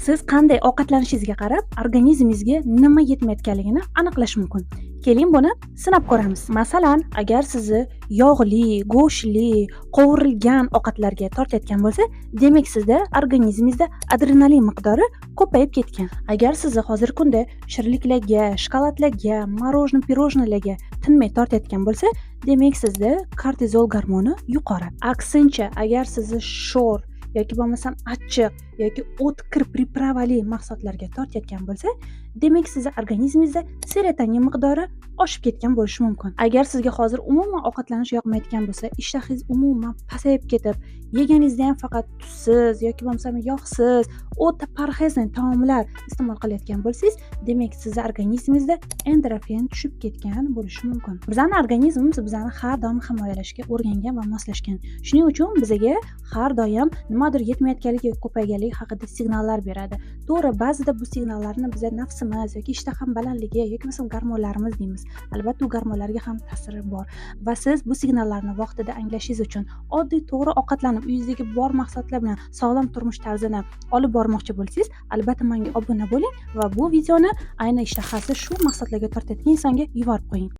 Siz qanday ovqatlanishingizga qarab, organizmingizga nima yetmayotganligini aniqlash mumkin. Keling, buni sinab ko'ramiz. Masalan, agar sizni yog'li, go'shtli, qovurilgan ovqatlarga tortayotgan bo'lsa, demak sizda organizmingizda adrenalin miqdori ko'payib ketgan. Agar sizni hozirgi kunda shirinliklarga, shokoladlarga, pirojnolarga tinmay tortayotgan bo'lsa, demak sizda kortizol gormoni yuqori. Aksincha, agar sizni sho'r yoki bo'lmasam achchiq yoki o'tkir pripravali mahsulotlarga tortayotgan bo'lsa, demak sizni organizmingizda serotonin miqdori oshib ketgan bo'lishi mumkin. Agar sizga hozir umuman ovqatlanish yoqmayotgan bo'lsa, ishtahangiz umuman pasayib ketib, yeganingizda ham faqat tuzsiz yoki bo'lmasam yog'siz, o'ta parhezli taomlar iste'mol qilayotgan bo'lsangiz, demak sizni organizmingizda endorfin tushib ketgan bo'lishi mumkin. Bizning organizmimiz bizani har doim himoyalashga o'rgangan va moslashgan. Shuning uchun bizga har doim nimadir yetmayotganligi, ko'payganligi haqida signallar beradi. To'g'ri, ba'zida bu signallarni biz nafsimiz yoki ishtaham balandligi yoki bo'lmasam gormonlarimiz deymiz. Albatta, u gormonlarga ham ta'siri bor va siz bu signallarni vaqtida anglashingiz uchun oddiy to'g'ri ovqatlanib, uyingizdagi bor mahsulotlar bilan sog'lom turmush tarzini olib bormoqchi bo'lsangiz, albatta menga obuna bo'ling va bu videoni ayni ishtahasi shu maqsadlarga tortayotgan insonga yuborib qo'ying.